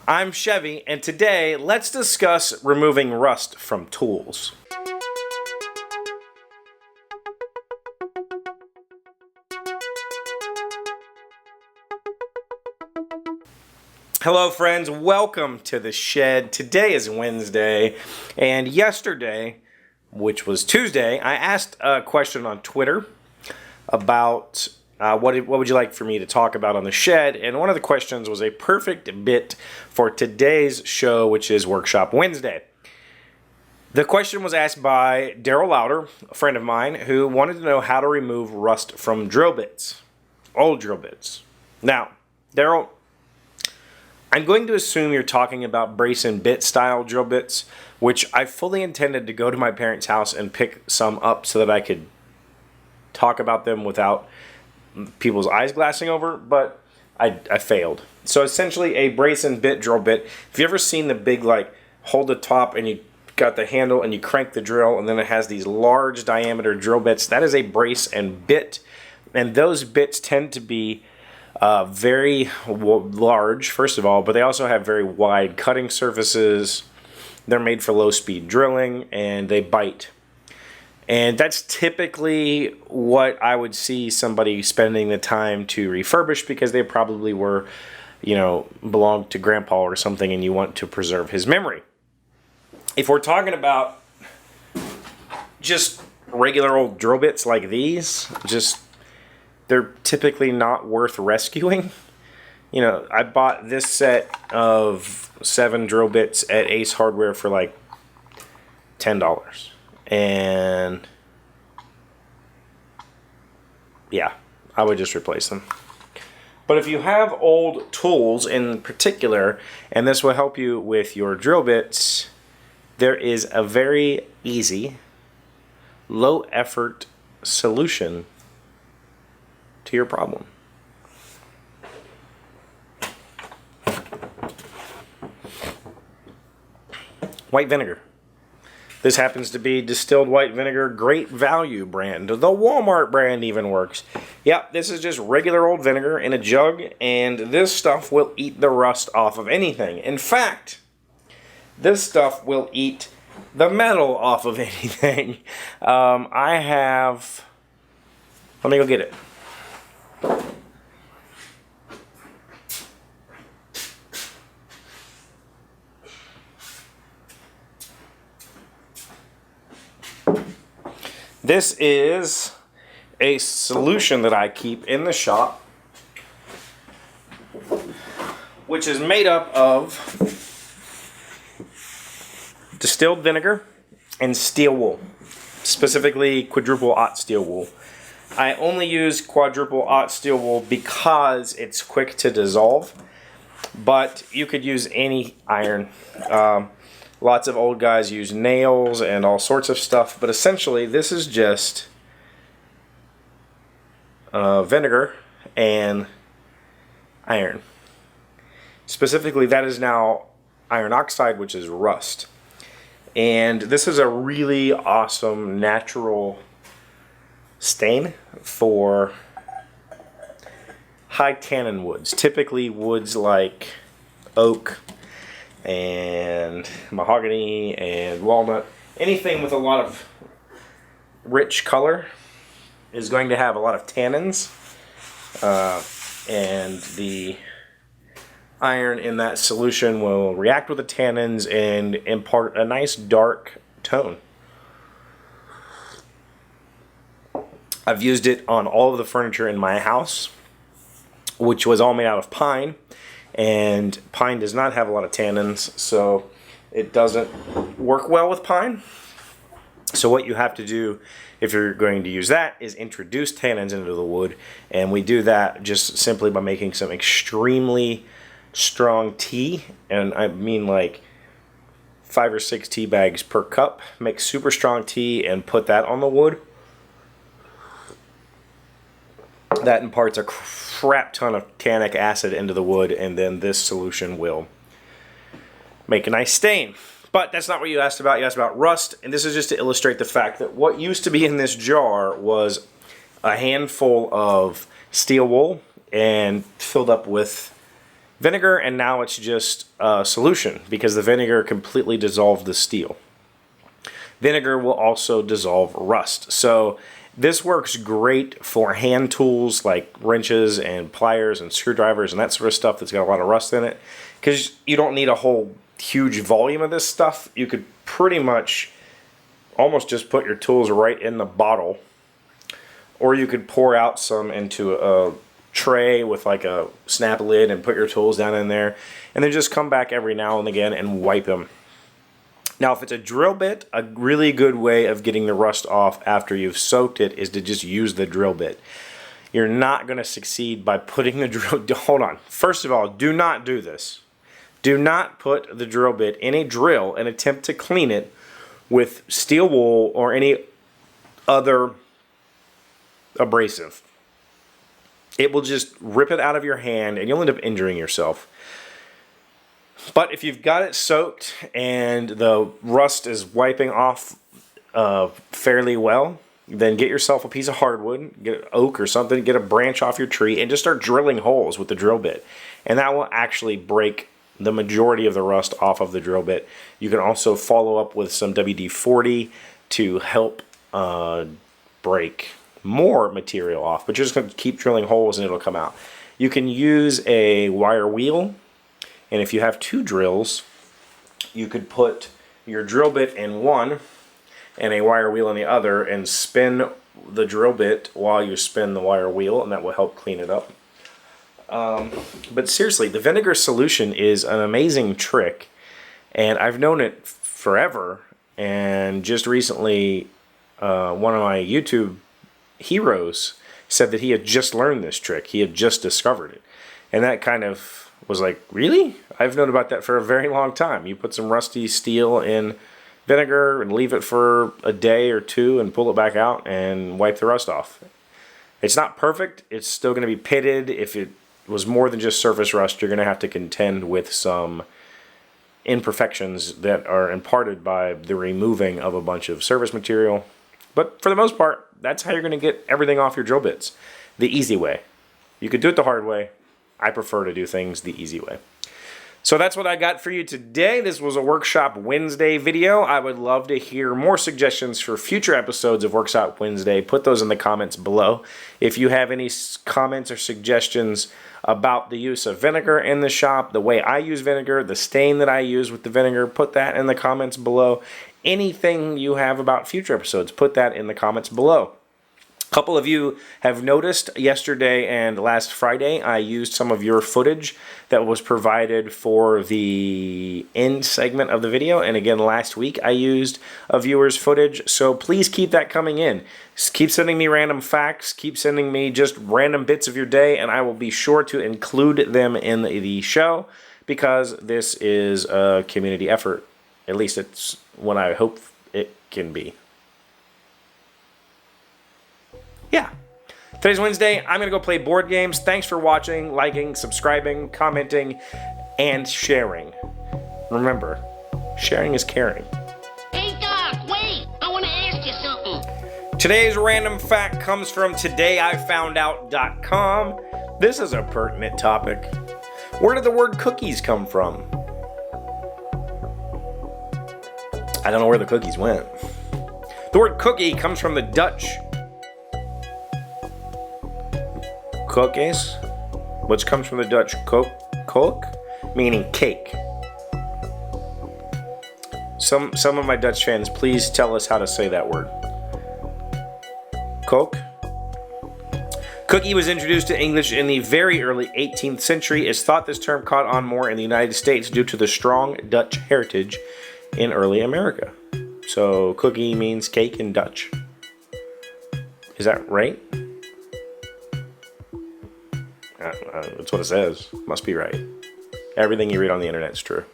I'm Chevy, and today let's discuss removing rust from tools. Hello friends, welcome to the shed. Today is Wednesday, and yesterday, which was Tuesday, I asked a question on Twitter about what would you like for me to talk about on the shed, and one of the questions was a perfect bit for today's show, which is Workshop Wednesday. The question was asked by Daryl Louder, a friend of mine, who wanted to know how to remove rust from drill bits, old drill bits. Now, Daryl, I'm going to assume you're talking about brace and bit style drill bits, which I fully intended to go to my parents' house and pick some up so that I could talk about them without people's eyes glassing over, but I failed. So essentially a brace and bit drill bit. Have you ever seen the big, like, hold the top and you got the handle and you crank the drill and then it has these large diameter drill bits? That is a brace and bit, and those bits tend to be very large, first of all, but they also have very wide cutting surfaces. They're made for low-speed drilling, and they bite. And that's typically what I would see somebody spending the time to refurbish, because they probably were, belonged to grandpa or something, and you want to preserve his memory. If we're talking about just regular old drill bits like these, they're typically not worth rescuing. I bought this set of 7 drill bits at Ace Hardware for like $10. And yeah, I would just replace them. But if you have old tools in particular, and this will help you with your drill bits, there is a very easy, low effort solution to your problem. White vinegar. This happens to be distilled white vinegar, Great Value brand. The Walmart brand even works. Yep, this is just regular old vinegar in a jug, and this stuff will eat the rust off of anything. In fact, this stuff will eat the metal off of anything. Let me go get it. This is a solution that I keep in the shop, which is made up of distilled vinegar and steel wool, specifically quadruple aught steel wool. I only use quadruple aught steel wool because it's quick to dissolve, but you could use any iron. Lots of old guys use nails and all sorts of stuff, but essentially this is just vinegar and iron. Specifically, that is now iron oxide, which is rust. And this is a really awesome natural stain for high tannin woods, typically woods like oak and mahogany and walnut. Anything with a lot of rich color is going to have a lot of tannins, and the iron in that solution will react with the tannins and impart a nice dark tone. I've used it on all of the furniture in my house, which was all made out of pine, and pine does not have a lot of tannins, so it doesn't work well with pine. So what you have to do if you're going to use that is introduce tannins into the wood, and we do that just simply by making some extremely strong tea, and I mean like 5 or 6 tea bags per cup. Make super strong tea and put that on the wood. That imparts a crap ton of tannic acid into the wood, and then this solution will make a nice stain. But that's not what you asked about. You asked about rust, and this is just to illustrate the fact that what used to be in this jar was a handful of steel wool and filled up with vinegar, and now it's just a solution because the vinegar completely dissolved the steel. Vinegar will also dissolve rust. So this works great for hand tools like wrenches and pliers and screwdrivers and that sort of stuff that's got a lot of rust in it, because you don't need a whole huge volume of this stuff. You could pretty much almost just put your tools right in the bottle, or you could pour out some into a tray with like a snap lid and put your tools down in there, and then just come back every now and again and wipe them. Now, if it's a drill bit, a really good way of getting the rust off after you've soaked it is to just use the drill bit. You're not going to succeed by putting the drill... Hold on. First of all, do not do this. Do not put the drill bit in a drill and attempt to clean it with steel wool or any other abrasive. It will just rip it out of your hand and you'll end up injuring yourself. But if you've got it soaked and the rust is wiping off fairly well, then get yourself a piece of hardwood, get an oak or something, get a branch off your tree, and just start drilling holes with the drill bit. And that will actually break the majority of the rust off of the drill bit. You can also follow up with some WD-40 to help break more material off. But you're just going to keep drilling holes and it'll come out. You can use a wire wheel. And if you have two drills, you could put your drill bit in one and a wire wheel in the other and spin the drill bit while you spin the wire wheel, and that will help clean it up. But seriously, the vinegar solution is an amazing trick, and I've known it forever. And just recently, one of my YouTube heroes said that he had just learned this trick. He had just discovered it. And that kind of was like, really? I've known about that for a very long time. You put some rusty steel in vinegar and leave it for a day or two and pull it back out and wipe the rust off. It's not perfect. It's still going to be pitted. If it was more than just surface rust, you're going to have to contend with some imperfections that are imparted by the removing of a bunch of surface material. But for the most part, that's how you're going to get everything off your drill bits. The easy way. You could do it the hard way. I prefer to do things the easy way. So that's what I got for you today. This was a Workshop Wednesday video. I would love to hear more suggestions for future episodes of Workshop Wednesday. Put those in the comments below. If you have any comments or suggestions about the use of vinegar in the shop, the way I use vinegar, the stain that I use with the vinegar, put that in the comments below. Anything you have about future episodes, put that in the comments below. A couple of you have noticed yesterday and last Friday I used some of your footage that was provided for the end segment of the video, and again last week I used a viewer's footage, so please keep that coming in. Just keep sending me random facts, keep sending me just random bits of your day, and I will be sure to include them in the show, because this is a community effort. At least it's what I hope it can be. Yeah. Today's Wednesday. I'm going to go play board games. Thanks for watching, liking, subscribing, commenting, and sharing. Remember, sharing is caring. Hey, Doc, wait! I want to ask you something. Today's random fact comes from todayifoundout.com. This is a pertinent topic. Where did the word cookies come from? I don't know where the cookies went. The word cookie comes from the Dutch cookies, which comes from the Dutch koek, meaning cake. Some of my Dutch fans, please tell us how to say that word. Koek. Cookie was introduced to English in the very early 18th century. It's thought this term caught on more in the United States due to the strong Dutch heritage in early America. So cookie means cake in Dutch. Is that right? That's what it says. Must be right. Everything you read on the internet is true.